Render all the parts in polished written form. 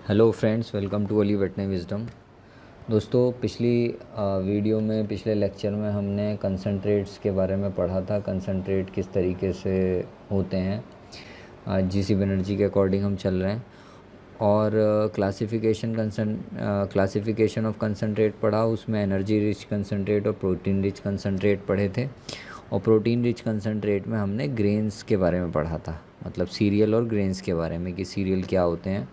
Hello friends, welcome to ओली veterinary wisdom. दोस्तों, video में पिछले लेक्चर में हमने कंसंट्रेट्स के बारे में पढ़ा था। कंसंट्रेट किस तरीके से होते हैं, जीसी बनर्जी के अकॉर्डिंग हम चल रहे हैं। और क्लासिफिकेशन ऑफ कंसंट्रेट पढ़ा, उसमें एनर्जी रिच कंसंट्रेट और प्रोटीन रिच कंसंट्रेट पढ़े थे। और प्रोटीन रिच कंसंट्रेट में हमने ग्रेन्स के बारे में पढ़ा था, मतलब सीरियल और ग्रेन्स के बारे में कि सीरियल क्या होते हैं,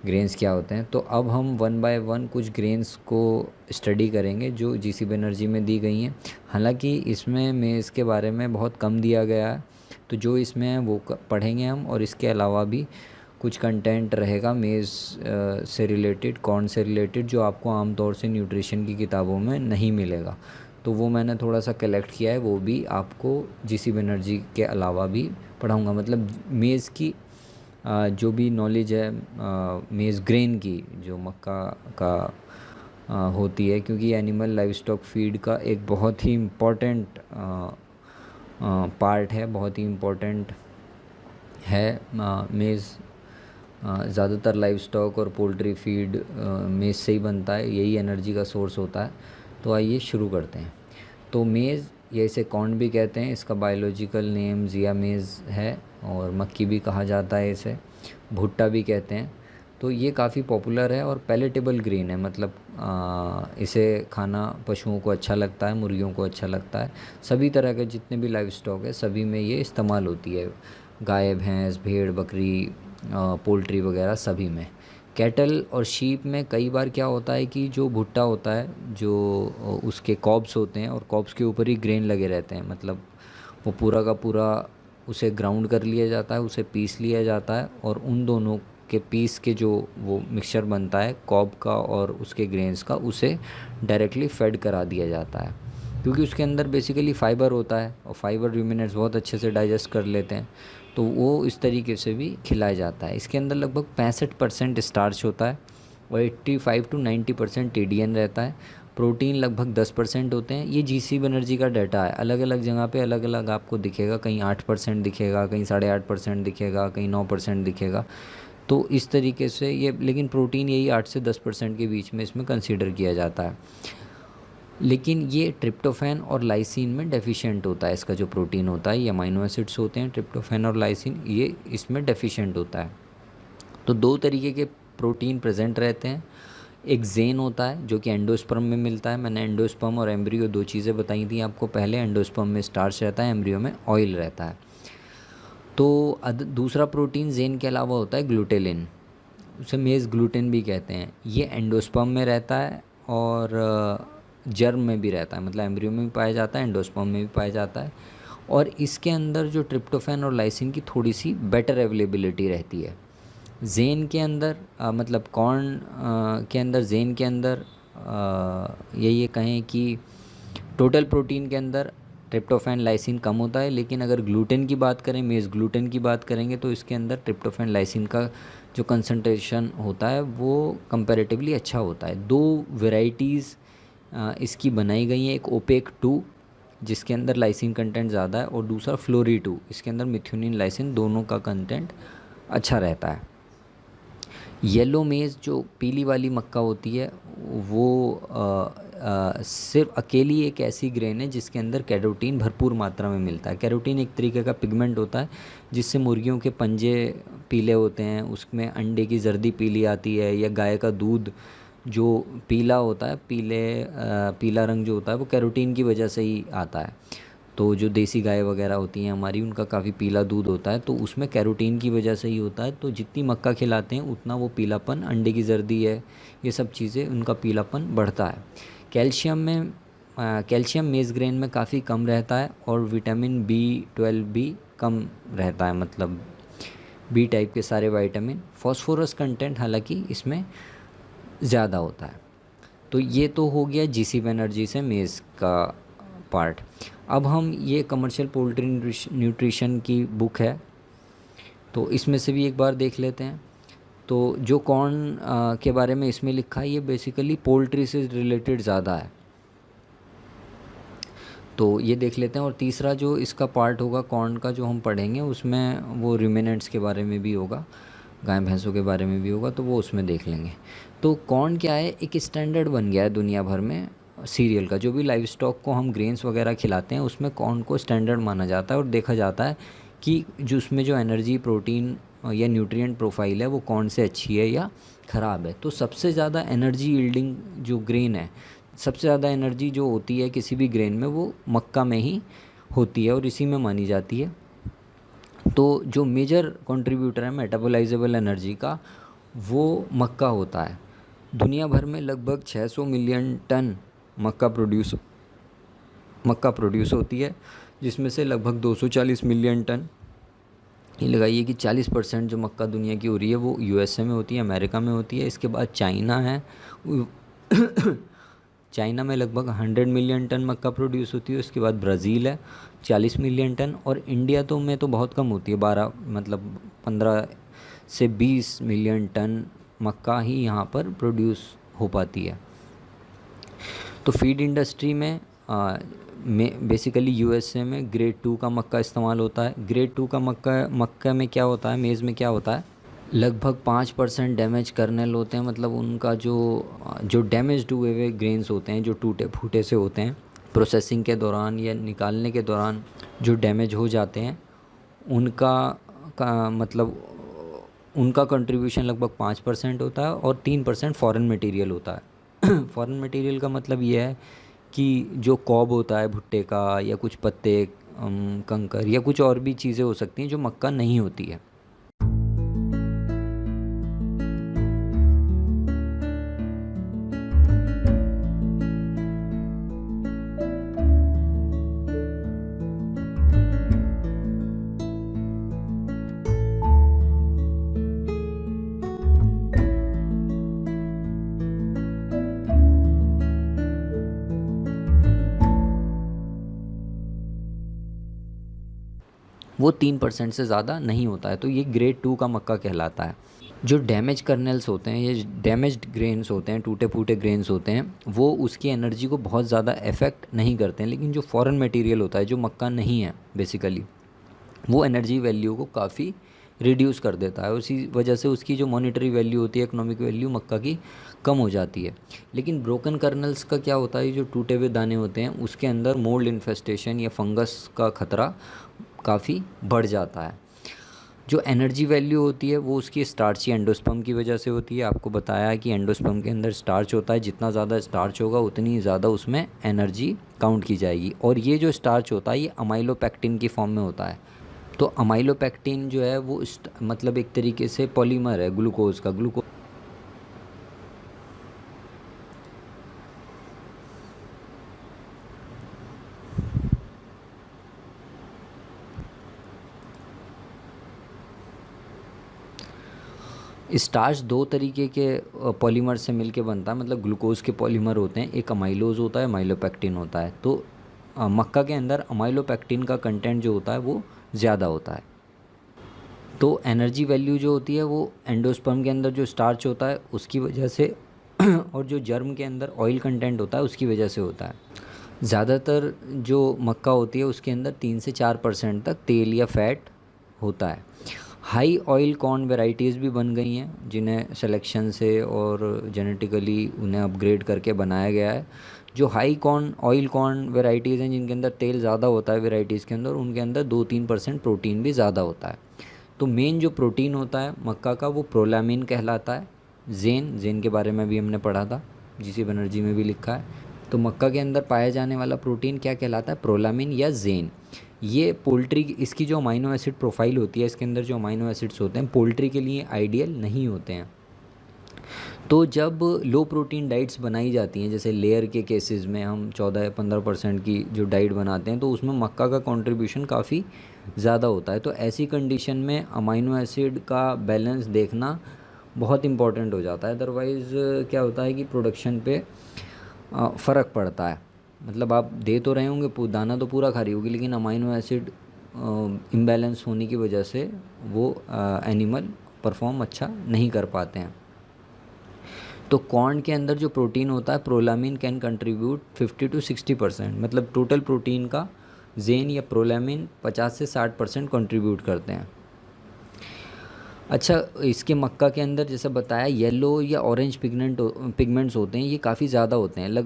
ग्रेन्स क्या होते हैं। तो अब हम वन बाय वन कुछ ग्रेन्स को स्टडी करेंगे जो जीसी बनर्जी में दी गई हैं। हालांकि इसमें मेज़ के बारे में बहुत कम दिया गया है, तो जो इसमें है वो पढ़ेंगे हम। और इसके अलावा भी कुछ कंटेंट रहेगा मेज़ से रिलेटेड, कॉर्न से रिलेटेड, जो आपको आमतौर से न्यूट्रिशन की किताबों में नहीं मिलेगा। तो वो मैंने थोड़ा सा कलेक्ट किया है, वो भी आपको जीसी बनर्जी के अलावा भी पढ़ाऊँगा। मतलब मेज़ की जो भी नॉलेज है मेज़ ग्रेन की, जो मक्का का होती है, क्योंकि एनिमल लाइव स्टॉक फीड का एक बहुत ही इम्पॉर्टेंट पार्ट है, बहुत ही इम्पॉर्टेंट है मेज़। ज़्यादातर लाइव स्टॉक और पोल्ट्री फीड मेज़ से ही बनता है, यही एनर्जी का सोर्स होता है। तो आइए शुरू करते हैं। तो मेज़, या इसे कॉर्न भी कहते हैं, इसका बायोलॉजिकल नेम जिया मेज़ है, और मक्की भी कहा जाता है, इसे भुट्टा भी कहते हैं। तो ये काफ़ी पॉपुलर है और पैलेटेबल ग्रेन है, मतलब इसे खाना पशुओं को अच्छा लगता है, मुर्गियों को अच्छा लगता है। सभी तरह के जितने भी लाइव स्टॉक है सभी में ये इस्तेमाल होती है, गाय भैंस भेड़ बकरी पोल्ट्री वगैरह सभी में। कैटल और शीप में कई बार क्या होता है कि जो भुट्टा होता है, जो उसके कॉब्स होते हैं और कॉब्स के ऊपर ही ग्रेन लगे रहते हैं, मतलब वो पूरा का पूरा उसे ग्राउंड कर लिया जाता है, उसे पीस लिया जाता है, और उन दोनों के पीस के जो वो मिक्सचर बनता है कॉब का और उसके ग्रेन्स का, उसे डायरेक्टली फेड करा दिया जाता है, क्योंकि उसके अंदर बेसिकली फ़ाइबर होता है और फाइबर रूमिनेंट्स बहुत अच्छे से डाइजेस्ट कर लेते हैं। तो वो इस तरीके से भी खिलाया जाता है। इसके अंदर लगभग 65% स्टार्च होता है और 85 to 90% टीडीएन रहता है। प्रोटीन लगभग 10% होते हैं। ये जीसी बनर्जी का डाटा है, अलग अलग जगह पे अलग अलग आपको दिखेगा, कहीं 8% दिखेगा, कहीं 8.5% दिखेगा, कहीं 9% दिखेगा। तो इस तरीके से ये, लेकिन प्रोटीन यही 8 से 10% के बीच में इसमें कंसीडर किया जाता है। लेकिन ये ट्रिप्टोफैन और लाइसिन में डेफिशिएंट होता है। इसका जो प्रोटीन होता है, ये अमाइनो एसिड्स होते हैं ट्रिप्टोफैन और लाइसिन, ये इसमें डेफिशिएंट होता है। तो दो तरीके के प्रोटीन प्रेजेंट रहते हैं। एक जेन होता है जो कि एंडोस्पर्म में मिलता है। मैंने एंडोस्पर्म और एम्ब्रियो दो चीज़ें बताई थी आपको पहले। एंडोस्पर्म में स्टार्च रहता है, एम्ब्रियो में ऑयल रहता है। तो दूसरा प्रोटीन जेन के अलावा होता है ग्लूटेलिन, उसे मेज़ ग्लूटेन भी कहते हैं। ये एंडोस्पर्म में रहता है और जर्म में भी रहता है, मतलब एम्ब्रियो में भी पाया जाता है, एंडोस्पर्म में भी पाया जाता है। और इसके अंदर जो ट्रिप्टोफैन और लाइसिन की थोड़ी सी बेटर अवेलेबिलिटी रहती है। जेन के अंदर मतलब कॉर्न के अंदर, जेन के अंदर ये कहें कि टोटल प्रोटीन के अंदर ट्रिप्टोफैन लाइसिन कम होता है। लेकिन अगर ग्लूटेन की बात करें, मेज़ ग्लूटेन की बात करेंगे, तो इसके अंदर ट्रिप्टोफैन लाइसिन का जो कंसंट्रेशन होता है वो कंपैरेटिवली अच्छा होता है। दो वेराइटीज़ इसकी बनाई गई हैं, एक ओपेक 2 जिसके अंदर लाइसिन कंटेंट ज़्यादा है, और दूसरा फ्लोरी 2, इसके अंदर मिथ्योनिन लाइसिन दोनों का कंटेंट अच्छा रहता है। येलो मेज़, जो पीली वाली मक्का होती है, वो सिर्फ अकेली एक ऐसी ग्रेन है जिसके अंदर कैरोटीन भरपूर मात्रा में मिलता है। कैरोटीन एक तरीके का पिगमेंट होता है जिससे मुर्गियों के पंजे पीले होते हैं, उसमें अंडे की जर्दी पीली आती है, या गाय का दूध जो पीला होता है, पीला रंग जो होता है वो कैरोटीन की वजह से ही आता है। तो जो देसी गाय वगैरह होती हैं हमारी, उनका काफ़ी पीला दूध होता है, तो उसमें कैरोटीन की वजह से ही होता है। तो जितनी मक्का खिलाते हैं उतना वो पीलापन, अंडे की जर्दी है, ये सब चीज़ें, उनका पीलापन बढ़ता है। कैल्शियम मेज़ ग्रेन में काफ़ी कम रहता है, और विटामिन B12 भी कम रहता है, मतलब बी टाइप के सारे विटामिन। फॉस्फोरस कंटेंट हालांकि इसमें ज़्यादा होता है। तो ये तो हो गया जीसी बनर्जी से मेज़ का पार्ट। अब हम, ये कमर्शियल पोल्ट्री न्यूट्रिशन की बुक है, तो इसमें से भी एक बार देख लेते हैं। तो जो कॉर्न के बारे में इसमें लिखा है, ये बेसिकली पोल्ट्री से रिलेटेड ज़्यादा है, तो ये देख लेते हैं। और तीसरा जो इसका पार्ट होगा कॉर्न का, जो हम पढ़ेंगे, उसमें वो रिमेनेंट्स के बारे में भी होगा। गाय भैंसों के बारे में भी होगा तो वो उसमें देख लेंगे। तो कॉर्न क्या है, एक स्टैंडर्ड बन गया है दुनिया भर में सीरियल का। जो भी लाइव स्टॉक को हम ग्रेन्स वगैरह खिलाते हैं उसमें कॉर्न को स्टैंडर्ड माना जाता है और देखा जाता है कि जो उसमें जो एनर्जी, प्रोटीन या न्यूट्रिएंट प्रोफाइल है वो कौन से अच्छी है या ख़राब है। तो सबसे ज़्यादा एनर्जी यील्डिंग जो ग्रेन है, सबसे ज़्यादा एनर्जी जो होती है किसी भी ग्रेन में, वो मक्का में ही होती है और इसी में मानी जाती है। तो जो मेजर कंट्रीब्यूटर है मेटाबोलाइजेबल एनर्जी का, वो मक्का होता है। दुनिया भर में लगभग 600 मिलियन टन मक्का प्रोड्यूस होती है, जिसमें से लगभग 240 मिलियन टन, ये लगाइए कि 40% जो मक्का दुनिया की हो रही है वो यूएसए में होती है, अमेरिका में होती है। इसके बाद चाइना है, चाइना में लगभग 100 मिलियन टन मक्का प्रोड्यूस होती है। उसके बाद ब्राज़ील है 40 मिलियन टन, और इंडिया तो में तो बहुत कम होती है, 15 से 20 मिलियन टन मक्का ही यहाँ पर प्रोड्यूस हो पाती है। तो फीड इंडस्ट्री में बेसिकली यूएसए में ग्रेड 2 का मक्का इस्तेमाल होता है। ग्रेड 2 का मक्का में क्या होता है, मेज़ में क्या होता है, लगभग 5% डैमेज कर्नेल होते हैं। मतलब उनका जो डैमेज्ड हुए हुए ग्रेन्स होते हैं, जो टूटे फूटे से होते हैं, प्रोसेसिंग के दौरान या निकालने के दौरान जो डैमेज हो जाते हैं, उनका कंट्रीब्यूशन लगभग 5% होता है और 3% फॉरेन मटेरियल होता है। फॉरेन मटेरियल का मतलब ये है कि जो कॉब होता है भुट्टे का, या कुछ पत्ते, कंकर, या कुछ और भी चीज़ें हो सकती हैं जो मक्का नहीं होती है। वो 3% से ज़्यादा नहीं होता है, तो ये ग्रेड 2 का मक्का कहलाता है। जो डैमेज कर्नल्स होते हैं, ये डैमेज्ड ग्रेन्स होते हैं, टूटे फूटे ग्रेन्स होते हैं, वो उसकी एनर्जी को बहुत ज़्यादा इफ़ेक्ट नहीं करते हैं। लेकिन जो फॉरेन मटेरियल होता है, जो मक्का नहीं है बेसिकली, वो एनर्जी वैल्यू को काफ़ी रिड्यूस कर देता है। उसी वजह से उसकी जो मॉनेटरी वैल्यू होती है, इकोनॉमिक वैल्यू मक्का की कम हो जाती है। लेकिन ब्रोकन कर्नल्स का क्या होता है, जो टूटे हुए दाने होते हैं उसके अंदर मोल्ड इन्फेस्टेशन या फंगस का खतरा काफ़ी बढ़ जाता है। जो एनर्जी वैल्यू होती है वो उसकी स्टार्ची एंडोस्पर्म की वजह से होती है। आपको बताया कि एंडोस्पर्म के अंदर स्टार्च होता है, जितना ज़्यादा स्टार्च होगा उतनी ज़्यादा उसमें एनर्जी काउंट की जाएगी। और ये जो स्टार्च होता है ये अमाइलोपेक्टिन की फॉर्म में होता है। तो अमाइलोपेक्टिन जो है वो मतलब एक तरीके से पॉलीमर है ग्लूकोज का। स्टार्च दो तरीके के पॉलीमर से मिलके बनता है, मतलब ग्लूकोज के पॉलीमर होते हैं, एक अमाइलोज होता है, अमाइलोपेक्टिन होता है। तो मक्का के अंदर अमाइलोपेक्टिन का कंटेंट जो होता है वो ज़्यादा होता है। तो एनर्जी वैल्यू जो होती है वो एंडोस्पर्म के अंदर जो स्टार्च होता है उसकी वजह से और जो जर्म के अंदर ऑयल कंटेंट होता है उसकी वजह से होता है। ज़्यादातर जो मक्का होती है उसके अंदर 3 से 4% तक तेल या फैट होता है। हाई ऑयल कॉर्न वेराइटीज़ भी बन गई हैं, जिन्हें सिलेक्शन से और जेनेटिकली उन्हें अपग्रेड करके बनाया गया है। जो हाई ऑयल कॉर्न वेराइटीज़ हैं जिनके अंदर तेल ज़्यादा होता है वेराइटीज़ के अंदर, उनके अंदर 2-3% प्रोटीन भी ज़्यादा होता है। तो मेन जो प्रोटीन होता है मक्का का वो प्रोलामिन कहलाता है। जेन के बारे में भी हमने पढ़ा था, जीसी बनर्जी में भी लिखा है। तो मक्का के अंदर पाया जाने वाला प्रोटीन क्या कहलाता है, प्रोलामिन या जेन। ये पोल्ट्री, इसकी जो अमाइनो एसिड प्रोफाइल होती है, इसके अंदर जो अमाइनो एसिड्स होते हैं पोल्ट्री के लिए आइडियल नहीं होते हैं। तो जब लो प्रोटीन डाइट्स बनाई जाती हैं, जैसे लेयर के केसेस में हम 14-15% की जो डाइट बनाते हैं, तो उसमें मक्का का कंट्रीब्यूशन काफ़ी ज़्यादा होता है। तो ऐसी कंडीशन में अमाइनो एसिड का बैलेंस देखना बहुत इम्पॉर्टेंट हो जाता है। अदरवाइज़ क्या होता है कि प्रोडक्शन पे फ़र्क पड़ता है। मतलब आप दे तो रहे होंगे, दाना तो पूरा खा रही होगी, लेकिन अमाइनो एसिड इम्बैलेंस होने की वजह से वो एनिमल परफॉर्म अच्छा नहीं कर पाते हैं। तो कॉर्न के अंदर जो प्रोटीन होता है प्रोलामिन कैन कंट्रीब्यूट 50 to 60%, मतलब टोटल प्रोटीन का जेन या प्रोलामिन 50 से 60% कंट्रीब्यूट करते हैं। अच्छा, इसके मक्का के अंदर जैसे बताया येलो या ऑरेंज पिगमेंट्स होते हैं, ये काफ़ी ज़्यादा होते हैं।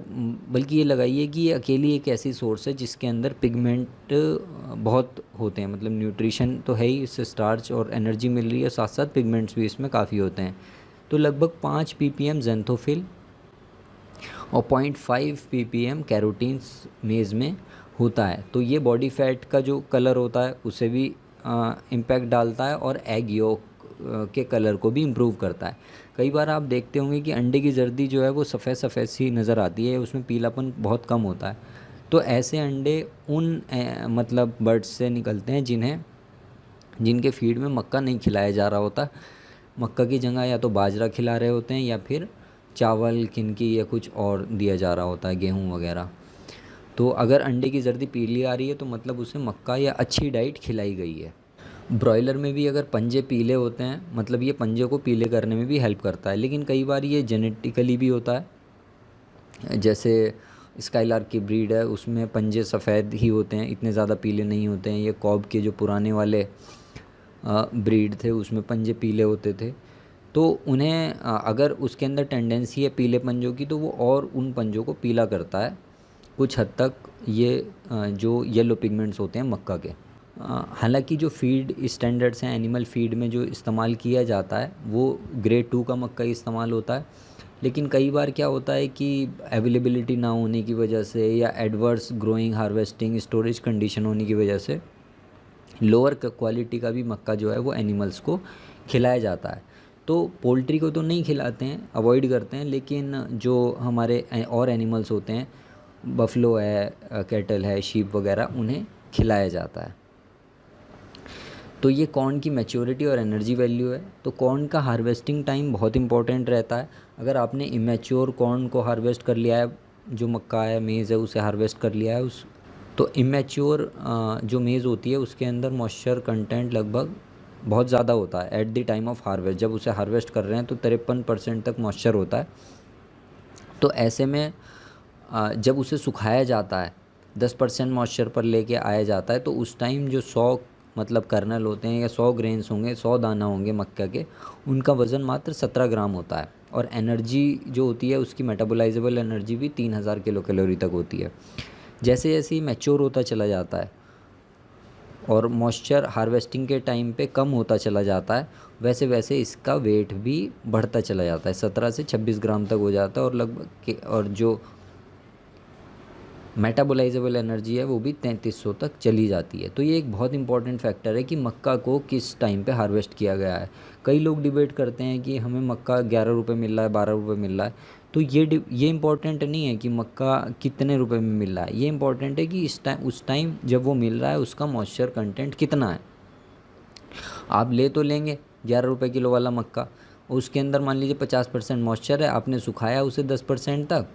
बल्कि ये लगाइए कि ये अकेली एक ऐसी सोर्स है जिसके अंदर पिगमेंट बहुत होते हैं। मतलब न्यूट्रिशन तो है ही, इससे स्टार्च और एनर्जी मिल रही है, साथ साथ पिगमेंट्स भी इसमें काफ़ी होते हैं। तो लगभग 5 ppm ज़ेंथोफिल और 0.5 ppm कैरोटीन्स मेज़ में होता है। तो ये बॉडी फैट का जो कलर होता है उसे भी इम्पैक्ट डालता है और एग योक के कलर को भी इम्प्रूव करता है। कई बार आप देखते होंगे कि अंडे की जर्दी जो है वो सफ़ेद सफ़ेद सी नज़र आती है, उसमें पीलापन बहुत कम होता है। तो ऐसे अंडे उन मतलब बर्ड्स से निकलते हैं जिनके फीड में मक्का नहीं खिलाया जा रहा होता। मक्का की जगह या तो बाजरा खिला रहे होते हैं या फिर चावल, किनकी या कुछ और दिया जा रहा होता है, गेहूँ वगैरह। तो अगर अंडे की जर्दी पीली आ रही है तो मतलब उसे मक्का या अच्छी डाइट खिलाई गई है। ब्रॉयलर में भी अगर पंजे पीले होते हैं, मतलब ये पंजे को पीले करने में भी हेल्प करता है, लेकिन कई बार ये जेनेटिकली भी होता है। जैसे स्काईलार्क की ब्रीड है, उसमें पंजे सफ़ेद ही होते हैं, इतने ज़्यादा पीले नहीं होते हैं। ये कॉब के जो पुराने वाले ब्रीड थे उसमें पंजे पीले होते थे। तो उन्हें अगर उसके अंदर टेंडेंसी है पीले पंजों की तो वो और उन पंजों को पीला करता है कुछ हद तक, ये जो येलो पिगमेंट्स होते हैं मक्का के। हालांकि जो फीड स्टैंडर्ड्स हैं एनिमल फीड में जो इस्तेमाल किया जाता है वो ग्रेड 2 का मक्का ही इस्तेमाल होता है। लेकिन कई बार क्या होता है कि अवेलेबिलिटी ना होने की वजह से या adverse growing, harvesting, storage condition होने की वजह से लोअर क्वालिटी का भी मक्का जो है वो एनिमल्स को खिलाया जाता है। तो पोल्ट्री को तो नहीं खिलाते हैं, अवॉइड करते हैं, लेकिन जो हमारे और एनिमल्स होते हैं, बफलो है, कैटल है, शीप वगैरह, उन्हें खिलाया जाता है। तो ये कॉर्न की मैच्योरिटी और एनर्जी वैल्यू है। तो कॉर्न का हार्वेस्टिंग टाइम बहुत इंपॉर्टेंट रहता है। अगर आपने इमेच्योर कॉर्न को हार्वेस्ट कर लिया है, जो मक्का है, मेज़ है, उसे हार्वेस्ट कर लिया है, उस तो इमेच्योर जो मेज़ होती है उसके अंदर मॉइस्चर कंटेंट लगभग बहुत ज़्यादा होता है at the time of harvest. जब उसे हार्वेस्ट कर रहे हैं तो 53% तक मॉइस्चर होता है। तो ऐसे में जब उसे सुखाया जाता है, 10% मॉइस्चर पर लेके आया जाता है, तो उस टाइम जो 100 मतलब कर्नल होते हैं या 100 ग्रेन्स होंगे, 100 दाना होंगे मक्का के, उनका वज़न मात्र 17 ग्राम होता है। और एनर्जी जो होती है उसकी मेटाबोलाइजेबल एनर्जी भी 3000 किलो कैलोरी तक होती है। जैसे जैसे ही मैच्योर होता चला जाता है और मॉइस्चर हार्वेस्टिंग के टाइम पे कम होता चला जाता है, वैसे वैसे इसका वेट भी बढ़ता चला जाता है, 17 से 26 ग्राम तक हो जाता है। और लगभग और जो मेटाबोलाइजेबल एनर्जी है वो भी 3300 तक चली जाती है। तो ये एक बहुत इंपॉर्टेंट फैक्टर है कि मक्का को किस टाइम पे हार्वेस्ट किया गया है। कई लोग डिबेट करते हैं कि हमें मक्का 11 रुपये मिल रहा है, 12 रुपये मिल रहा है। तो ये इम्पॉर्टेंट नहीं है कि मक्का कितने रुपए में मिल रहा है, ये इम्पॉर्टेंट है कि उस टाइम जब वो मिल रहा है उसका मॉइस्चर कंटेंट कितना है। आप ले तो लेंगे 11 रुपये किलो वाला मक्का, उसके अंदर मान लीजिए 50% मॉइस्चर है, आपने सुखाया उसे 10% तक,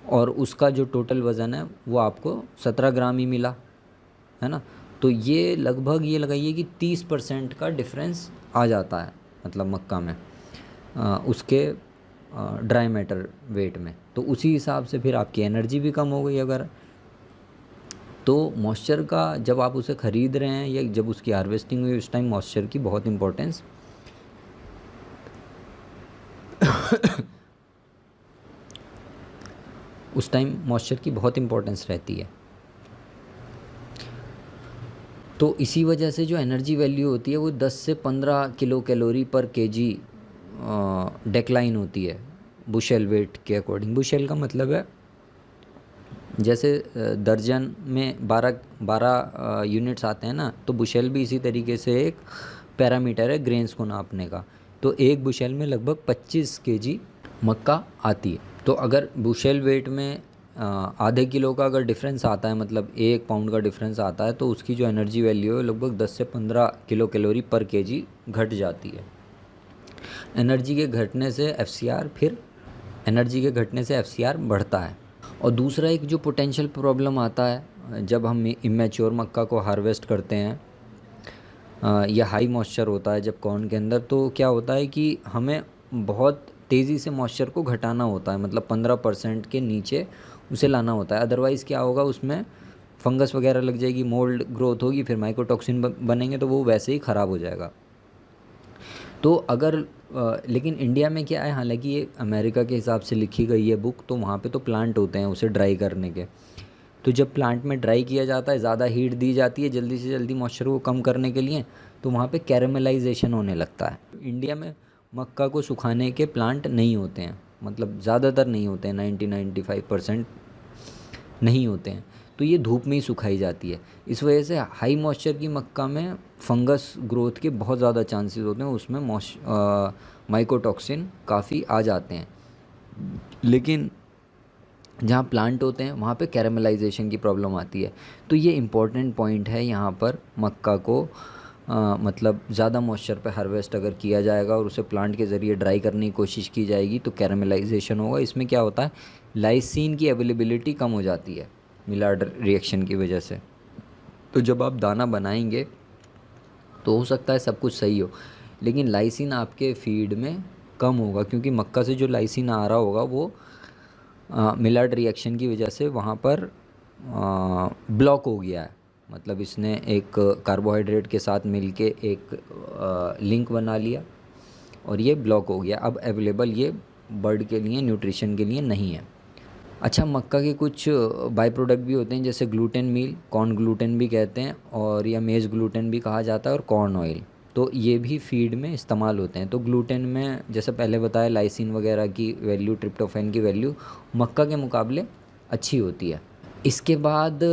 और उसका जो टोटल वज़न है वो आपको 17 ग्राम ही मिला, है ना। तो ये लगभग ये लगाइए कि 30% का डिफरेंस आ जाता है, मतलब मक्का में उसके ड्राई मैटर वेट में। तो उसी हिसाब से फिर आपकी एनर्जी भी कम हो गई अगर। तो मॉइस्चर का जब आप उसे ख़रीद रहे हैं या जब उसकी हार्वेस्टिंग हुई उस टाइम मॉइस्चर की बहुत इम्पोर्टेंस उस टाइम मॉइस्चर की बहुत इम्पोर्टेंस रहती है। तो इसी वजह से जो एनर्जी वैल्यू होती है वो 10 से 15 किलो कैलोरी पर केजी डेक्लाइन होती है बुशेल वेट के अकॉर्डिंग। बुशेल का मतलब है जैसे दर्जन में 12 यूनिट्स आते हैं ना, तो बुशेल भी इसी तरीके से एक पैरामीटर है ग्रेन्स को नापने का। तो एक बुशेल में लगभग 25 केजी मक्का आती है। तो अगर बुशेल वेट में आधे किलो का अगर डिफरेंस आता है, मतलब 1 पाउंड का डिफरेंस आता है, तो उसकी जो एनर्जी वैल्यू है लगभग 10 से 15 किलो कैलोरी पर केजी घट जाती है। एनर्जी के घटने से एफसीआर बढ़ता है। और दूसरा एक जो पोटेंशियल प्रॉब्लम आता है जब हम इमेच्योर मक्का को हार्वेस्ट करते हैं या हाई मॉइस्चर होता है जब कॉर्न के अंदर, तो क्या होता है कि हमें बहुत तेज़ी से मॉइस्चर को घटाना होता है, मतलब 15% के नीचे उसे लाना होता है। अदरवाइज़ क्या होगा, उसमें फंगस वगैरह लग जाएगी, मोल्ड ग्रोथ होगी, फिर माइकोटॉक्सिन बनेंगे, तो वो वैसे ही ख़राब हो जाएगा। तो अगर लेकिन इंडिया में क्या है, हालांकि ये अमेरिका के हिसाब से लिखी गई है बुक, तो वहाँ पे तो प्लांट होते हैं उसे ड्राई करने के। तो जब प्लांट में ड्राई किया जाता है, ज़्यादा हीट दी जाती है जल्दी से जल्दी मॉइस्चर को कम करने के लिए, तो वहाँ पे कैरेमलाइजेशन होने लगता है। इंडिया में मक्का को सुखाने के प्लांट नहीं होते हैं, मतलब ज़्यादातर नहीं होते हैं, 90-95% नहीं होते हैं। तो ये धूप में ही सुखाई जाती है। इस वजह से हाई मॉइस्चर की मक्का में फंगस ग्रोथ के बहुत ज़्यादा चांसेस होते हैं, उसमें माइकोटॉक्सिन काफ़ी आ जाते हैं। लेकिन जहाँ प्लांट होते हैं वहाँ पे कैरेमलाइजेशन की प्रॉब्लम आती है। तो ये इम्पॉर्टेंट पॉइंट है यहाँ पर। मक्का को मतलब ज़्यादा मॉइस्चर पे हार्वेस्ट अगर किया जाएगा और उसे प्लांट के ज़रिए ड्राई करने की कोशिश की जाएगी तो कैरेमलाइजेशन होगा। इसमें क्या होता है, लाइसिन की अवेलेबिलिटी कम हो जाती है मिलार्ड रिएक्शन की वजह से। तो जब आप दाना बनाएंगे तो हो सकता है सब कुछ सही हो, लेकिन लाइसिन आपके फीड में कम होगा, क्योंकि मक्का से जो लाइसिन आ रहा होगा वो मिलार्ड रिएक्शन की वजह से वहाँ पर ब्लॉक हो गया है। मतलब इसने एक कार्बोहाइड्रेट के साथ मिलके एक लिंक बना लिया और ये ब्लॉक हो गया। अब अवेलेबल ये बर्ड के लिए, न्यूट्रिशन के लिए नहीं है। अच्छा, मक्का के कुछ बाई प्रोडक्ट भी होते हैं, जैसे ग्लूटेन मील, कॉर्न ग्लूटेन भी कहते हैं, और या मेज ग्लूटेन भी कहा जाता है, और कॉर्न ऑयल। तो ये भी फीड में इस्तेमाल होते हैं। तो ग्लूटेन में जैसे पहले बताया, लाइसिन वगैरह की वैल्यू, ट्रिप्टोफैन की वैल्यू मक्का के मुकाबले अच्छी होती है। इसके बाद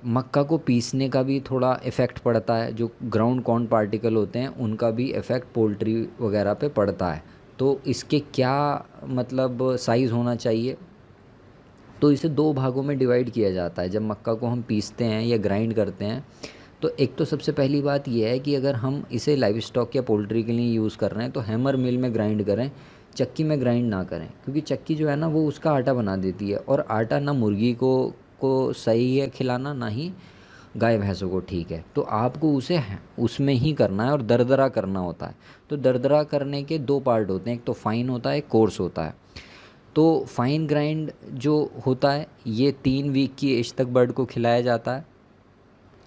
मक्का को पीसने का भी थोड़ा इफ़ेक्ट पड़ता है। जो ग्राउंड कॉर्न पार्टिकल होते हैं उनका भी इफ़ेक्ट पोल्ट्री वगैरह पे पड़ता है। तो इसके क्या मतलब साइज़ होना चाहिए, तो इसे दो भागों में डिवाइड किया जाता है जब मक्का को हम पीसते हैं या ग्राइंड करते हैं। तो एक तो सबसे पहली बात यह है कि अगर हम इसे लाइव स्टॉक या पोल्ट्री के लिए यूज़ कर रहे हैं तो हैमर मिल में ग्राइंड करें, चक्की में ग्राइंड ना करें, क्योंकि चक्की जो है ना वो उसका आटा बना देती है, और आटा ना मुर्गी को सही है खिलाना, ना ही गाय भैंसों को ठीक है। तो आपको उसे उसमें ही करना है और दरदरा करना होता है। तो दरदरा करने के दो पार्ट होते हैं, एक तो फाइन होता है, एक कोर्स होता है। तो फाइन ग्राइंड जो होता है ये 3 वीक की एज तक बर्ड को खिलाया जाता है,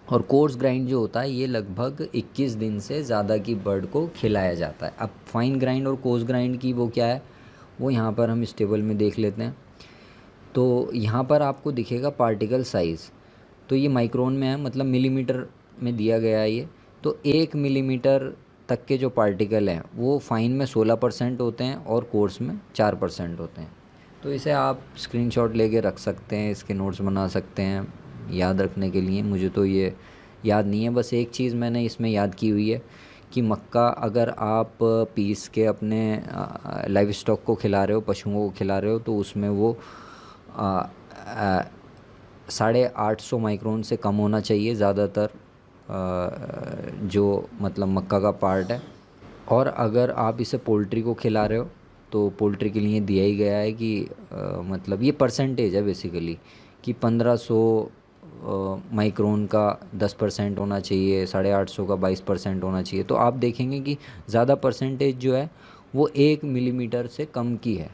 और कोर्स ग्राइंड जो होता है ये लगभग 21 दिन से ज़्यादा की बर्ड को खिलाया जाता है। अब फाइन ग्राइंड और कोर्स ग्राइंड की वो क्या है, वो यहाँ पर हम इस टेबल में देख लेते हैं। तो यहाँ पर आपको दिखेगा पार्टिकल साइज़, तो ये माइक्रोन में है, मतलब मिलीमीटर में दिया गया है ये। तो 1 मिलीमीटर तक के जो पार्टिकल हैं वो फाइन में 16% होते हैं और कोर्स में 4% होते हैं। तो इसे आप स्क्रीनशॉट लेके रख सकते हैं, इसके नोट्स बना सकते हैं याद रखने के लिए। मुझे तो ये याद नहीं है, बस एक चीज़ मैंने इसमें याद की हुई है कि मक्का अगर आप पीस के अपने लाइव स्टॉक को खिला रहे हो, पशुओं को खिला रहे हो, तो उसमें वो 850 माइक्रोन से कम होना चाहिए ज़्यादातर जो मतलब मक्का का पार्ट है। और अगर आप इसे पोल्ट्री को खिला रहे हो तो पोल्ट्री के लिए दिया ही गया है कि मतलब ये परसेंटेज है बेसिकली कि 1500 माइक्रोन का 10% होना चाहिए, 850 का 22% होना चाहिए। तो आप देखेंगे कि ज़्यादा परसेंटेज जो है वो 1 मिलीमीटर से कम की है,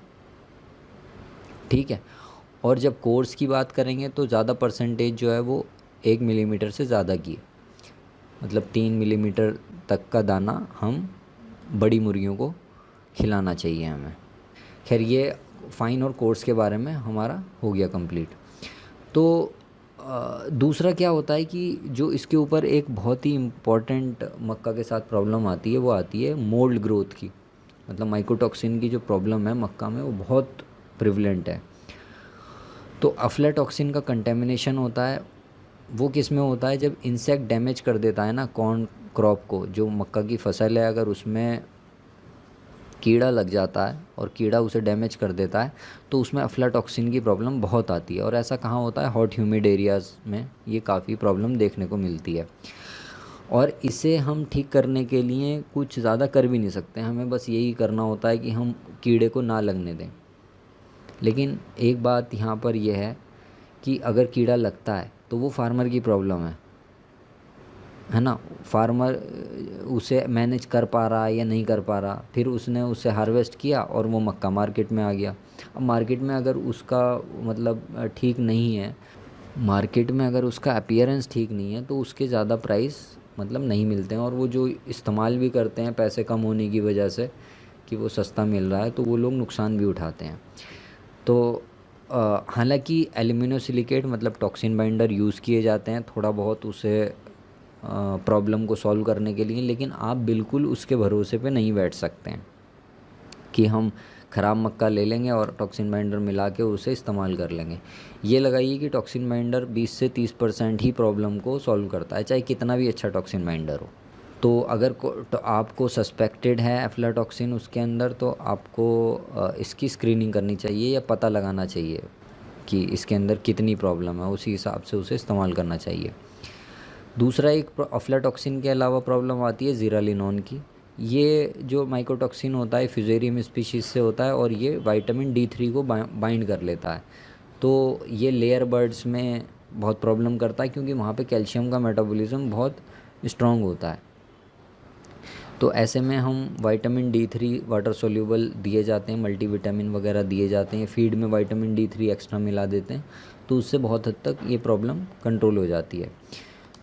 ठीक है। और जब कोर्स की बात करेंगे तो ज़्यादा परसेंटेज जो है वो 1 मिलीमीटर से ज़्यादा की है, मतलब 3 मिलीमीटर तक का दाना हम बड़ी मुर्गियों को खिलाना चाहिए हमें। खैर, ये फाइन और कोर्स के बारे में हमारा हो गया कंप्लीट। तो दूसरा क्या होता है कि जो इसके ऊपर एक बहुत ही इम्पॉर्टेंट मक्का के साथ प्रॉब्लम आती है, वो आती है मोल्ड ग्रोथ की। मतलब माइकोटॉक्सिन की जो प्रॉब्लम है मक्का में वो बहुत प्रिवलेंट है। तो अफ्लाटॉक्सिन का कंटेमिनेशन होता है, वो किस में होता है, जब इंसेक्ट डैमेज कर देता है ना कॉर्न क्रॉप को, जो मक्का की फसल है, अगर उसमें कीड़ा लग जाता है और कीड़ा उसे डैमेज कर देता है तो उसमें अफ्लाटॉक्सिन की प्रॉब्लम बहुत आती है। और ऐसा कहाँ होता है, हॉट ह्यूमिड एरियाज़ में ये काफ़ी प्रॉब्लम देखने को मिलती है। और इसे हम ठीक करने के लिए कुछ ज़्यादा कर भी नहीं सकते, हमें बस यही करना होता है कि हम कीड़े को ना लगने दें। लेकिन एक बात यहाँ पर यह है कि अगर कीड़ा लगता है तो वो फार्मर की प्रॉब्लम है ना। फार्मर उसे मैनेज कर पा रहा है या नहीं कर पा रहा, फिर उसने उसे हार्वेस्ट किया और वो मक्का मार्केट में आ गया। अब मार्केट में अगर उसका मतलब ठीक नहीं है, मार्केट में अगर उसका अपीयरेंस ठीक नहीं है तो उसके ज़्यादा प्राइस मतलब नहीं मिलते हैं, और वो जो इस्तेमाल भी करते हैं पैसे कम होने की वजह से कि वो सस्ता मिल रहा है, तो वो लोग नुकसान भी उठाते हैं। तो हालांकि एल्यूमिनोसिलिकेट मतलब टॉक्सिन बाइंडर यूज़ किए जाते हैं थोड़ा बहुत उसे प्रॉब्लम को सॉल्व करने के लिए, लेकिन आप बिल्कुल उसके भरोसे पे नहीं बैठ सकते हैं कि हम ख़राब मक्का ले लेंगे और टॉक्सिन बाइंडर मिला के उसे इस्तेमाल कर लेंगे। ये लगाइए कि टॉक्सिन बाइंडर 20 से 30% ही प्रॉब्लम को सॉल्व करता है, चाहे कितना भी अच्छा टॉक्सिन बाइंडर हो। तो अगर तो आपको सस्पेक्टेड है एफ्लाटॉक्सिन उसके अंदर, तो आपको इसकी स्क्रीनिंग करनी चाहिए या पता लगाना चाहिए कि इसके अंदर कितनी प्रॉब्लम है, उसी हिसाब से उसे इस्तेमाल करना चाहिए। दूसरा एक अफ्लाटॉक्सिन के अलावा प्रॉब्लम आती है ज़ीरालिनोन की। ये जो माइकोटॉक्सिन होता है फ्यूजेरियम स्पीशीज़ से होता है, और ये विटामिन D3 को बाइंड कर लेता है। तो ये लेयर बर्ड्स में बहुत प्रॉब्लम करता है, क्योंकि वहाँ पे कैल्शियम का मेटाबॉलिज्म बहुत स्ट्रॉन्ग होता है। तो ऐसे में हम विटामिन D3 वाटर सोल्यूबल दिए जाते हैं, मल्टीविटामिन वगैरह दिए जाते हैं, फीड में विटामिन D3 एक्स्ट्रा मिला देते हैं, तो उससे बहुत हद तक ये प्रॉब्लम कंट्रोल हो जाती है।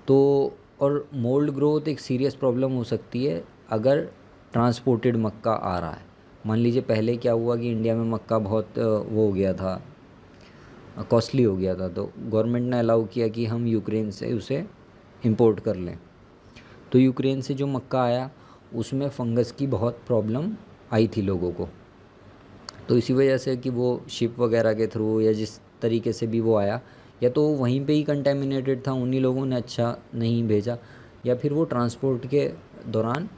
तो और मोल्ड ग्रोथ एक सीरियस प्रॉब्लम हो सकती है अगर ट्रांसपोर्टेड मक्का आ रहा है। मान लीजिए पहले क्या हुआ कि इंडिया में मक्का बहुत वो हो गया था, कॉस्टली हो गया था, तो गवर्नमेंट ने अलाउ किया कि हम यूक्रेन से उसे इंपोर्ट कर लें। तो यूक्रेन से जो मक्का आया उसमें फंगस की बहुत प्रॉब्लम आई थी लोगों को। तो इसी वजह से कि वो शिप वगैरह के थ्रू या जिस तरीके से भी वो आया, या तो वहीं पे ही कंटेमिनेटेड था, उन्हीं लोगों ने अच्छा नहीं भेजा, या फिर वो ट्रांसपोर्ट के दौरान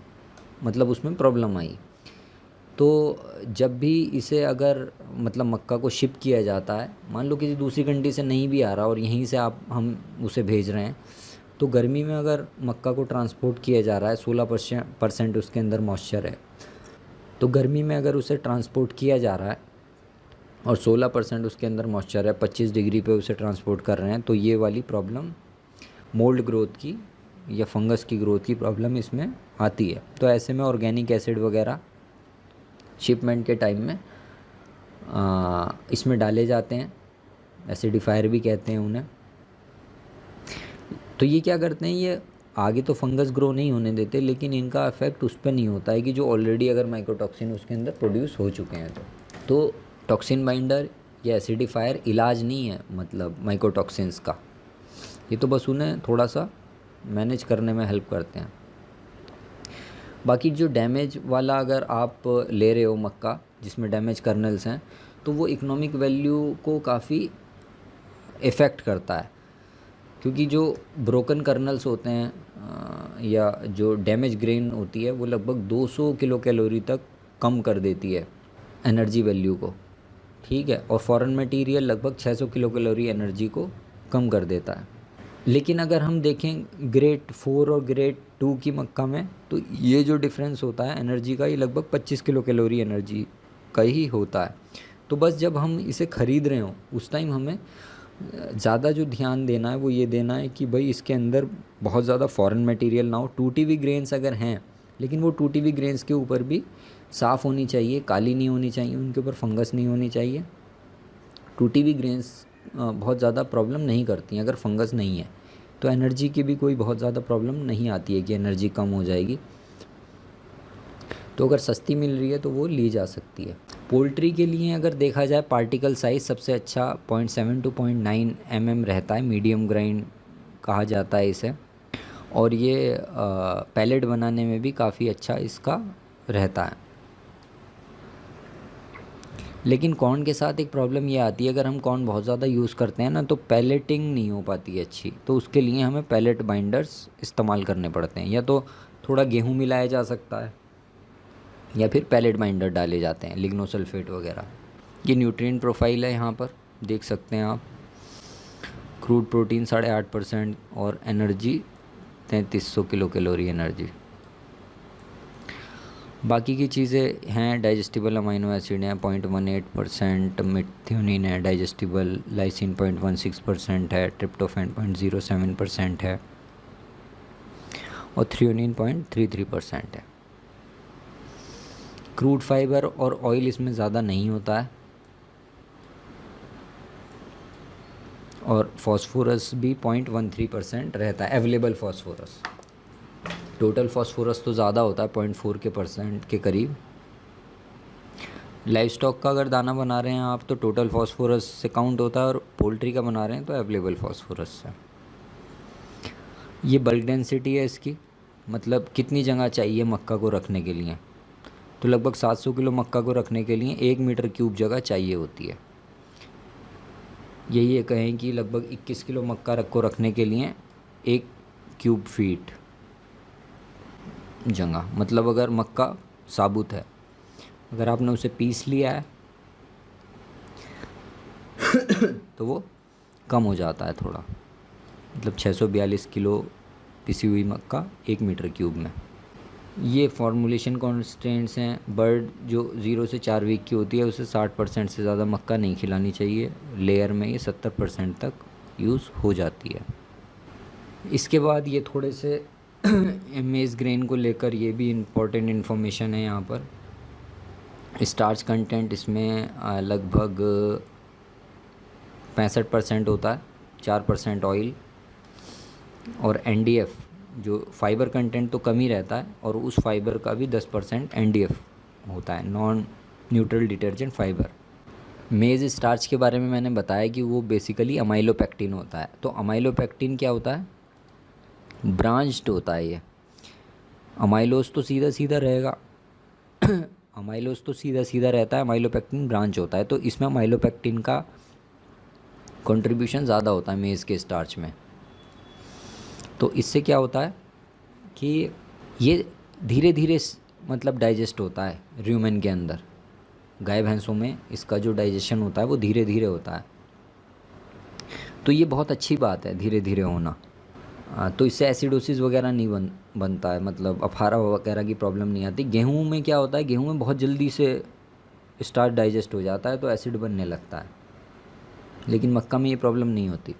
मतलब उसमें प्रॉब्लम आई। तो जब भी इसे अगर मतलब मक्का को शिप किया जाता है, मान लो किसी दूसरी कंट्री से नहीं भी आ रहा और यहीं से हम उसे भेज रहे हैं, तो गर्मी में अगर मक्का को ट्रांसपोर्ट किया जा रहा है, 16% उसके अंदर मॉइस्चर है, तो गर्मी में अगर उसे ट्रांसपोर्ट किया जा रहा है और 16% उसके अंदर मॉइस्चर है, 25 डिग्री पे उसे ट्रांसपोर्ट कर रहे हैं, तो ये वाली प्रॉब्लम मोल्ड ग्रोथ की या फंगस की ग्रोथ की प्रॉब्लम इसमें आती है। तो ऐसे में ऑर्गेनिक एसिड वगैरह शिपमेंट के टाइम में इसमें डाले जाते हैं, एसिडिफायर भी कहते हैं उन्हें। तो ये क्या करते हैं, ये आगे तो फंगस ग्रो नहीं होने देते, लेकिन इनका इफेक्ट उस पर नहीं होता है कि जो ऑलरेडी अगर माइकोटॉक्सिन उसके अंदर प्रोड्यूस हो चुके हैं। तो टॉक्सिन बाइंडर या एसिडिफायर इलाज नहीं है मतलब माइकोटॉक्सिन्स का, ये तो बस उन्हें थोड़ा सा मैनेज करने में हेल्प करते हैं। बाकी जो डैमेज वाला अगर आप ले रहे हो मक्का जिसमें डैमेज कर्नल्स हैं, तो वो इकोनॉमिक वैल्यू को काफ़ी इफ़ेक्ट करता है, क्योंकि जो ब्रोकन कर्नल्स होते हैं या जो डैमेज ग्रेन होती है, वो लगभग 200 किलो कैलोरी तक कम कर देती है एनर्जी वैल्यू को, ठीक है, और फॉरेन मटेरियल लगभग 600 किलो कैलोरी एनर्जी को कम कर देता है। लेकिन अगर हम देखें ग्रेड 4 और ग्रेड 2 की मक्का में, तो ये जो डिफरेंस होता है एनर्जी का, ये लगभग 25 किलो कैलोरी एनर्जी का ही होता है। तो बस जब हम इसे ख़रीद रहे हो उस टाइम हमें ज़्यादा जो ध्यान देना है वो ये देना है कि भाई इसके अंदर बहुत ज़्यादा फॉरेन मटेरियल ना हो। टूटी हुई ग्रेन्स अगर हैं, लेकिन वो टूटी हुई ग्रेन्स के ऊपर भी साफ़ होनी चाहिए, काली नहीं होनी चाहिए, उनके ऊपर फंगस नहीं होनी चाहिए। टूटी हुई ग्रेन्स बहुत ज़्यादा प्रॉब्लम नहीं करती हैं अगर फंगस नहीं है, तो एनर्जी की भी कोई बहुत ज़्यादा प्रॉब्लम नहीं आती है कि एनर्जी कम हो जाएगी। तो अगर सस्ती मिल रही है तो वो ली जा सकती है। पोल्ट्री के लिए अगर देखा जाए, पार्टिकल साइज़ सबसे अच्छा 0.7 to 0.9 mm रहता है, मीडियम ग्राइंड कहा जाता है इसे, और ये पैलेट बनाने में भी काफ़ी अच्छा इसका रहता है। लेकिन कॉर्न के साथ एक प्रॉब्लम ये आती है, अगर हम कॉर्न बहुत ज़्यादा यूज़ करते हैं ना, तो पैलेटिंग नहीं हो पाती है अच्छी, तो उसके लिए हमें पैलेट बाइंडर्स इस्तेमाल करने पड़ते हैं, या तो थोड़ा गेहूँ मिलाया जा सकता है या फिर पैलेट बाइंडर डाले जाते हैं, लिग्नोसल्फेट वगैरह। ये न्यूट्रिएंट प्रोफाइल है, यहाँ पर देख सकते हैं आप। क्रूड प्रोटीन 8.5% और एनर्जी 3300 किलो कैलोरी एनर्जी। बाकी की चीज़ें हैं, डाइजेस्टिबल अमाइनो एसिड हैं 0.18%, मिथ्योनिन है डाइजेस्टिबल, लाइसिन 0.16% है, ट्रिप्टोफैन 0.07% है, और थ्रियोनिन 0.33% है। क्रूड फाइबर और ऑयल इसमें ज़्यादा नहीं होता है, और फॉस्फोरस भी 0.13% रहता है, अवेलेबल फॉस्फोरस। टोटल फास्फोरस तो ज़्यादा होता है 0.4 के परसेंट के करीब। लाइव स्टॉक का अगर दाना बना रहे हैं आप तो टोटल फास्फोरस से काउंट होता है, और पोल्ट्री का बना रहे हैं तो अवेलेबल फास्फोरस से। ये बल्क डेंसिटी है इसकी, मतलब कितनी जगह चाहिए मक्का को रखने के लिए। तो लगभग 700 किलो मक्का को रखने के लिए 1 मीटर क्यूब जगह चाहिए होती है। यही ये कहें कि लगभग 21 किलो मक्का को रखने के लिए 1 क्यूब फीट जगह, मतलब अगर मक्का साबुत है, अगर आपने उसे पीस लिया है तो वो कम हो जाता है थोड़ा, मतलब 642 किलो पिसी हुई मक्का 1 मीटर क्यूब में। ये फॉर्मुलेशन कॉन्स्टेंट्स हैं। बर्ड जो 0 से 4 वीक की होती है उसे 60% से ज़्यादा मक्का नहीं खिलानी चाहिए। लेयर में ये 70% तक यूज़ हो जाती है। इसके बाद ये थोड़े से मेज़ ग्रेन को लेकर ये भी इम्पोर्टेंट इन्फॉर्मेशन है यहाँ पर। स्टार्च कंटेंट इसमें लगभग 65% होता है, 4% ऑयल, और NDF जो फाइबर कंटेंट तो कम ही रहता है, और उस फाइबर का भी 10% NDF होता है, नॉन न्यूट्रल डिटर्जेंट फाइबर। मेज़ स्टार्च के बारे में मैंने बताया कि वो बेसिकली अमाइलोपेक्टिन होता है। तो अमाइलोपेक्टिन क्या होता है? ब्रांच्ड होता है ये। अमाइलोज तो सीधा सीधा रहेगा अमाइलोज तो सीधा सीधा रहता है, अमाइलोपेक्टिन ब्रांच होता है। तो इसमें अमाइलोपेक्टिन का कंट्रीब्यूशन ज़्यादा होता है मेज़ के स्टार्च में। तो इससे क्या होता है कि ये धीरे धीरे मतलब डाइजेस्ट होता है र्यूमेन के अंदर। गाय भैंसों में इसका जो डाइजेशन होता है वो धीरे धीरे होता है। तो ये बहुत अच्छी बात है धीरे धीरे होना। तो इससे एसिडोसिस वगैरह नहीं बनता है, मतलब अफारा वगैरह की प्रॉब्लम नहीं आती। गेहूं में क्या होता है, गेहूं में बहुत जल्दी से स्टार्च डाइजेस्ट हो जाता है तो एसिड बनने लगता है, लेकिन मक्का में ये प्रॉब्लम नहीं होती।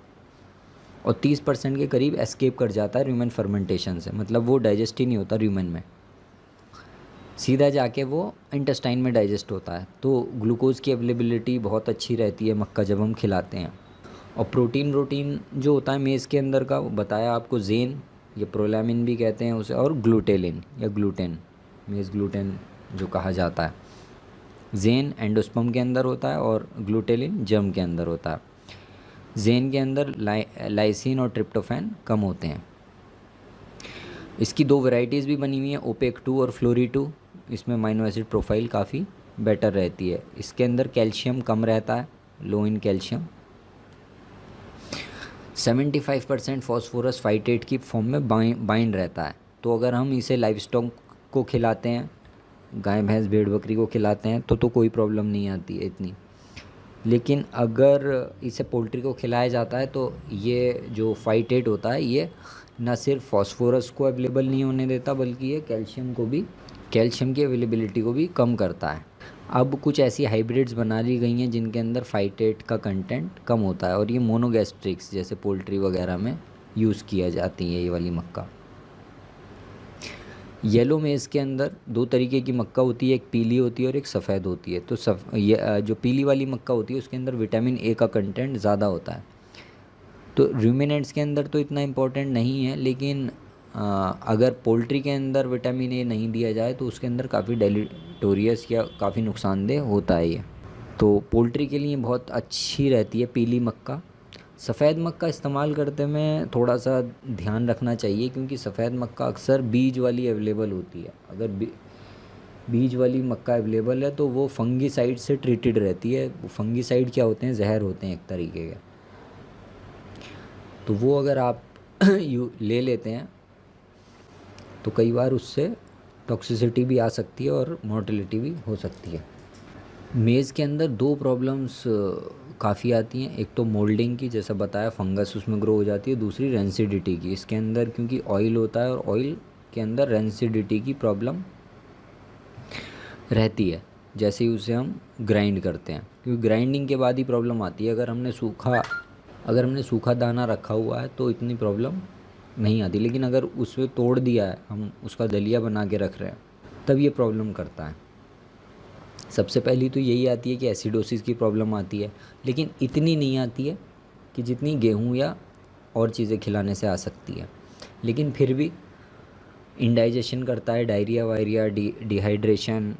और 30% के करीब एस्केप कर जाता है र्यूमेन फर्मेंटेशन से, मतलब वो डाइजेस्ट ही नहीं होता र्यूमेन में, सीधा जाके वो इंटेस्टाइन में डाइजेस्ट होता है। तो ग्लूकोज की अवेलेबिलिटी बहुत अच्छी रहती है मक्का जब हम खिलाते हैं। और प्रोटीन जो होता है मेज़ के अंदर का, वो बताया आपको, ज़ेन, ये प्रोलैमिन भी कहते हैं उसे, और ग्लूटेलिन या ग्लूटेन, मेज़ ग्लूटेन जो कहा जाता है। ज़ेन एंडोस्पर्म के अंदर होता है और ग्लूटेलिन जर्म के अंदर होता है। ज़ेन के अंदर लाइसिन और ट्रिप्टोफैन कम होते हैं। इसकी 2 वैरायटीज़ भी बनी हुई हैं, ओपेक 2 और फ्लोरी 2। इसमें अमाइनो एसिड प्रोफाइल काफ़ी बेटर रहती है। इसके अंदर कैल्शियम कम रहता है, लो इन कैल्शियम। 75% फॉस्फोरस फाइटेट की फॉर्म में बाइंड रहता है। तो अगर हम इसे लाइव स्टॉक को खिलाते हैं, गाय भैंस भेड़ बकरी को खिलाते हैं तो कोई प्रॉब्लम नहीं आती है इतनी। लेकिन अगर इसे पोल्ट्री को खिलाया जाता है तो ये जो फाइटेट होता है ये ना सिर्फ फॉस्फोरस को अवेलेबल नहीं होने देता, बल्कि ये कैल्शियम की अवेलेबिलिटी को भी कम करता है। अब कुछ ऐसी हाइब्रिड्स बना ली गई हैं जिनके अंदर फाइटेट का कंटेंट कम होता है, और ये मोनोगैस्ट्रिक्स जैसे पोल्ट्री वगैरह में यूज़ किया जाती है ये वाली मक्का। येलो मेज़ के अंदर 2 तरीके की मक्का होती है, एक पीली होती है और एक सफ़ेद होती है। तो ये जो पीली वाली मक्का होती है उसके अंदर विटामिन ए का कंटेंट ज़्यादा होता है। तो रूमिनेंट्स के अंदर तो इतना इम्पोर्टेंट नहीं है, लेकिन अगर पोल्ट्री के अंदर विटामिन ए नहीं दिया जाए तो उसके अंदर काफ़ी डेलीटोरियस या काफ़ी नुकसानदेह होता है ये। तो पोल्ट्री के लिए बहुत अच्छी रहती है पीली मक्का। सफ़ेद मक्का इस्तेमाल करते में थोड़ा सा ध्यान रखना चाहिए, क्योंकि सफ़ेद मक्का अक्सर बीज वाली अवेलेबल होती है। अगर बीज वाली मक्का अवेलेबल है तो वो फंगीसाइड से ट्रीटेड रहती है। वो फंगीसाइड क्या होते हैं, जहर होते हैं एक तरीके के। तो वो अगर आप ले लेते हैं तो कई बार उससे टॉक्सिसिटी भी आ सकती है और मोर्टेलिटी भी हो सकती है। मेज़ के अंदर 2 प्रॉब्लम्स काफ़ी आती हैं। एक तो मोल्डिंग की, जैसा बताया फंगस उसमें ग्रो हो जाती है। दूसरी रेंसिडिटी की। इसके अंदर क्योंकि ऑयल होता है और ऑयल के अंदर रेंसिडिटी की प्रॉब्लम रहती है, जैसे ही उसे हम ग्राइंड करते हैं, क्योंकि ग्राइंडिंग के बाद ही प्रॉब्लम आती है। अगर हमने सूखा दाना रखा हुआ है तो इतनी प्रॉब्लम नहीं आती, लेकिन अगर उसे तोड़ दिया है, हम उसका दलिया बना के रख रहे हैं, तब ये प्रॉब्लम करता है। सबसे पहली तो यही आती है कि एसिडोसिस की प्रॉब्लम आती है, लेकिन इतनी नहीं आती है कि जितनी गेहूं या और चीज़ें खिलाने से आ सकती है। लेकिन फिर भी इंडाइजेशन करता है, डायरिया वायरिया, डिहाइड्रेशन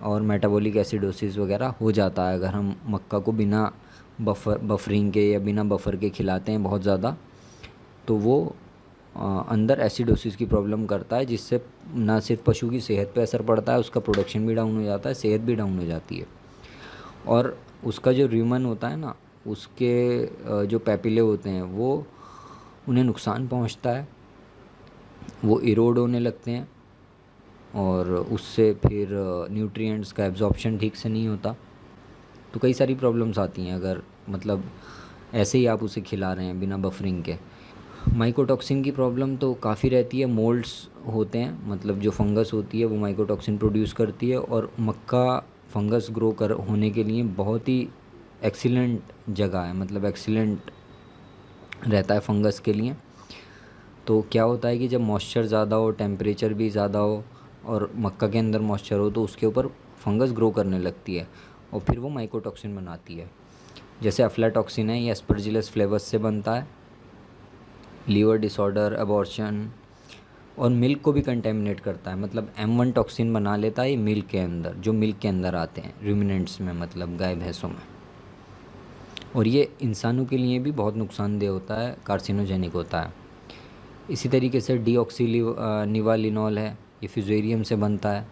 और मेटाबॉलिक एसिडोसिस वगैरह हो जाता है अगर हम मक्का को बिना बफरिंग के या बिना बफर के खिलाते हैं बहुत ज़्यादा, तो वो अंदर एसिडोसिस की प्रॉब्लम करता है, जिससे ना सिर्फ पशु की सेहत पे असर पड़ता है, उसका प्रोडक्शन भी डाउन हो जाता है, सेहत भी डाउन हो जाती है। और उसका जो र्यूमन होता है ना, उसके जो पैपिले होते हैं वो उन्हें नुकसान पहुंचता है, वो इरोड होने लगते हैं और उससे फिर न्यूट्रिएंट्स का एब्जॉर्प्शन ठीक से नहीं होता। तो कई सारी प्रॉब्लम्स आती हैं अगर मतलब ऐसे ही आप उसे खिला रहे हैं बिना बफरिंग के। माइकोटॉक्सिन की प्रॉब्लम तो काफ़ी रहती है। मोल्ड्स होते हैं, मतलब जो फंगस होती है वो माइकोटॉक्सिन प्रोड्यूस करती है, और मक्का फंगस ग्रो कर होने के लिए बहुत ही एक्सीलेंट जगह है, मतलब एक्सीलेंट रहता है फंगस के लिए। तो क्या होता है कि जब मॉइस्चर ज़्यादा हो, टेम्परेचर भी ज़्यादा हो और मक्का के अंदर मॉइस्चर हो, तो उसके ऊपर फंगस ग्रो करने लगती है और फिर वो माइकोटॉक्सिन बनाती है। जैसे अफ्लाटॉक्सिन है, ये एस्परजिलस फ्लेवस से बनता है। लीवर डिसऑर्डर, अबॉर्शन और मिल्क को भी कंटेमिनेट करता है, मतलब M1 टॉक्सिन बना लेता है ये मिल्क के अंदर, जो मिल्क के अंदर आते हैं रूमिनेंट्स में, मतलब गाय भैंसों में। और ये इंसानों के लिए भी बहुत नुकसानदेह होता है, कार्सिनोजेनिक होता है। इसी तरीके से निवालिनॉल है, ये फ्यूजेरियम से बनता है।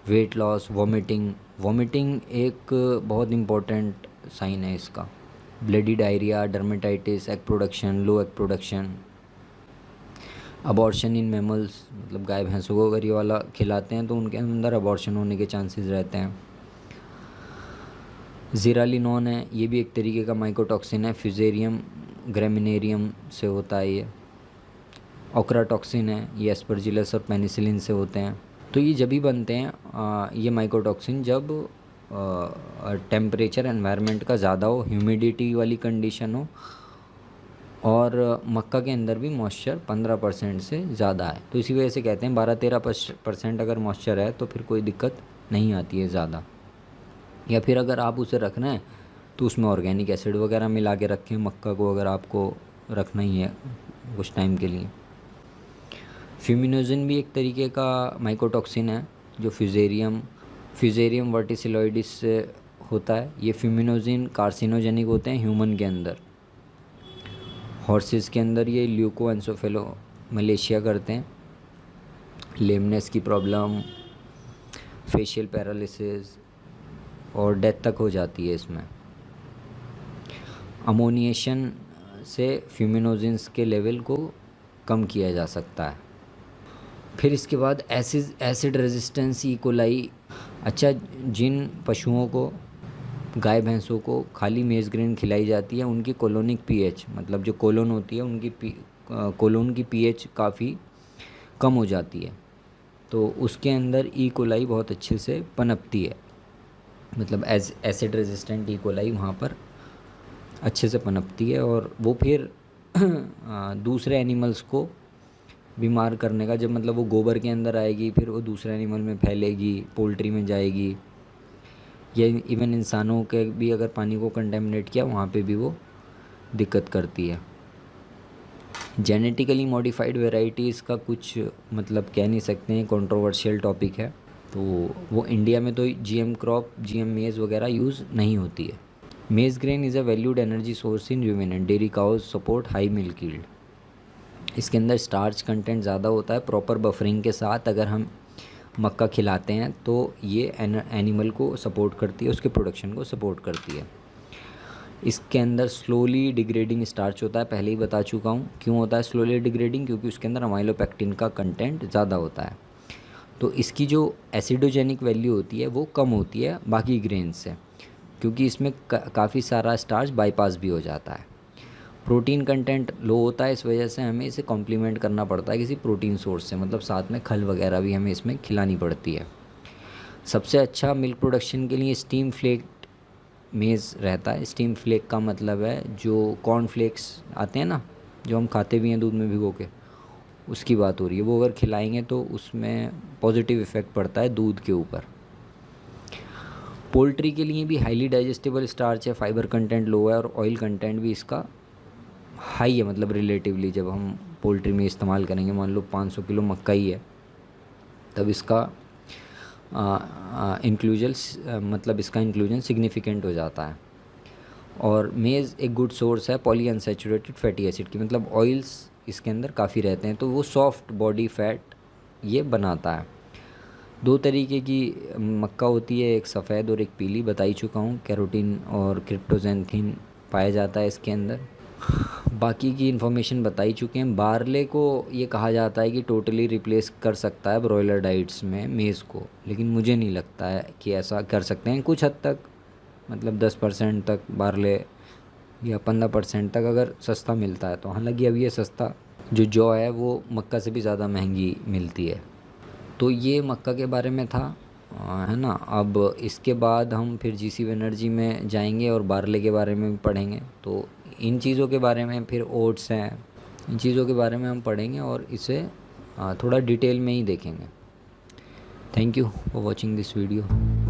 वेट लॉस, वॉमिटिंग, वॉमिटिंग एक बहुत इम्पोर्टेंट साइन है इसका। Bloody diarrhoea, dermatitis, egg production, low egg production. Abortion in mammals, मतलब गाय भैंसों को अगर ये वाला खिलाते हैं तो उनके अंदर अबॉर्शन होने के चांसेस रहते हैं। ज़ीरालिनॉन है, ये भी एक तरीके का माइकोटॉक्सिन है, फ्यूजेरियम ग्रेमिनेरियम से होता है ये। ओक्राटॉक्सिन है, ये एस्परजिलस और पेनिसिलिन से होते हैं। तो ये जब भी बनते हैं ये माइकोटॉक्सिन जब टेम्परेचर एनवायरनमेंट का ज़्यादा हो, ह्यूमिडिटी वाली कंडीशन हो और मक्का के अंदर भी मॉइस्चर 15% से ज़्यादा है। तो इसी वजह से कहते हैं 12-13% अगर मॉइस्चर है तो फिर कोई दिक्कत नहीं आती है ज़्यादा। या फिर अगर आप उसे रखना है तो उसमें ऑर्गेनिक एसिड वगैरह मिला के रखें मक्का को, अगर आपको रखना ही है कुछ टाइम के लिए। फ्यूमिनोजिन भी एक तरीके का माइकोटॉक्सिन है जो फ्यूजेरियम वर्टिसिलॉइडिस से होता है। ये फ्यूमिनोजिन कार्सिनोजेनिक होते हैं ह्यूमन के अंदर। हॉर्सेस के अंदर ये ल्यूकोएंसेफेलोमलेशिया करते हैं, लेमनेस की प्रॉब्लम, फेशियल पैरालिसिस और डेथ तक हो जाती है इसमें। अमोनिएशन से फ्यूमिनोजिन्स के लेवल को कम किया जा सकता है। फिर इसके बाद एसिड रेजिस्टेंस ई कोलाई। अच्छा, जिन पशुओं को, गाय भैंसों को खाली मेज़ ग्रेन खिलाई जाती है, उनकी कोलोनिक पीएच, मतलब जो कोलोन होती है उनकी कोलोन की पीएच काफ़ी कम हो जाती है, तो उसके अंदर ई कोलाई बहुत अच्छे से पनपती है, मतलब एसिड रेजिस्टेंट ई कोलाई वहाँ पर अच्छे से पनपती है और वो फिर दूसरे एनिमल्स को बीमार करने का, जब मतलब वो गोबर के अंदर आएगी फिर वो दूसरे एनिमल में फैलेगी, पोल्ट्री में जाएगी, या इवन इंसानों के भी अगर पानी को कंटेमिनेट किया वहाँ पे भी वो दिक्कत करती है। जेनेटिकली मॉडिफाइड वेराइटीज़ का कुछ मतलब कह नहीं सकते हैं, कंट्रोवर्शियल टॉपिक है। तो वो इंडिया में तो GM क्रॉप, GM मेज़ वगैरह यूज़ नहीं होती है। Maize grain is a valued energy source in ruminant dairy cows, support high milk yield. इसके अंदर स्टार्च कंटेंट ज़्यादा होता है। प्रॉपर बफरिंग के साथ अगर हम मक्का खिलाते हैं तो ये एनिमल को सपोर्ट करती है, उसके प्रोडक्शन को सपोर्ट करती है। इसके अंदर स्लोली डिग्रेडिंग स्टार्च होता है, पहले ही बता चुका हूँ क्यों होता है स्लोली डिग्रेडिंग, क्योंकि उसके अंदर अमाइलोपेक्टिन का कंटेंट ज़्यादा होता है। तो इसकी जो एसिडोजेनिक वैल्यू होती है वो कम होती है बाकी ग्रेन से, क्योंकि इसमें काफ़ी सारा स्टार्च बाईपास भी हो जाता है। प्रोटीन कंटेंट लो होता है, इस वजह से हमें इसे कॉम्प्लीमेंट करना पड़ता है किसी प्रोटीन सोर्स से, मतलब साथ में खल वगैरह भी हमें इसमें खिलानी पड़ती है। सबसे अच्छा मिल्क प्रोडक्शन के लिए स्टीम फ्लेक मेज़ रहता है। स्टीम फ्लेक का मतलब है जो कॉर्न फ्लेक्स आते हैं ना, जो हम खाते भी हैं दूध में भिगो के, उसकी बात हो रही है। वो अगर खिलाएंगे तो उसमें पॉजिटिव इफ़ेक्ट पड़ता है दूध के ऊपर। पोल्ट्री के लिए भी हाईली डाइजेस्टेबल स्टार्च है, फाइबर कंटेंट लो है और ऑयल कंटेंट भी इसका हाई है, मतलब रिलेटिवली जब हम पोल्ट्री में इस्तेमाल करेंगे, मान लो 500 किलो मक्का ही है, तब इसका इंक्लूजन सिग्निफिकेंट हो जाता है। और मेज़ एक गुड सोर्स है पॉली अनसैचुरेटेड फैटी एसिड की, मतलब ऑयल्स इसके अंदर काफ़ी रहते हैं, तो वो सॉफ्ट बॉडी फैट ये बनाता है। 2 तरीके की मक्का होती है, एक सफ़ेद और एक पीली, बता ही चुका हूँ। कैरोटीन और क्रिप्टोजैंथिन पाया जाता है इसके अंदर। बाकी की इन्फॉर्मेशन बता ही चुके हैं। बारले को ये कहा जाता है कि टोटली रिप्लेस कर सकता है ब्रॉयलर डाइट्स में मेज़ को, लेकिन मुझे नहीं लगता है कि ऐसा कर सकते हैं। कुछ हद तक, मतलब 10% तक बारले या 15% तक अगर सस्ता मिलता है तो। हालांकि अब ये सस्ता जो जौ है वो मक्का से भी ज़्यादा महंगी मिलती है। तो ये मक्का के बारे में था, है ना। अब इसके बाद हम फिर जीसी एनर्जी में जाएंगे और बारले के बारे में भी पढ़ेंगे। तो इन चीज़ों के बारे में, फिर ओट्स हैं, इन चीज़ों के बारे में हम पढ़ेंगे और इसे थोड़ा डिटेल में ही देखेंगे। Thank you for watching this video.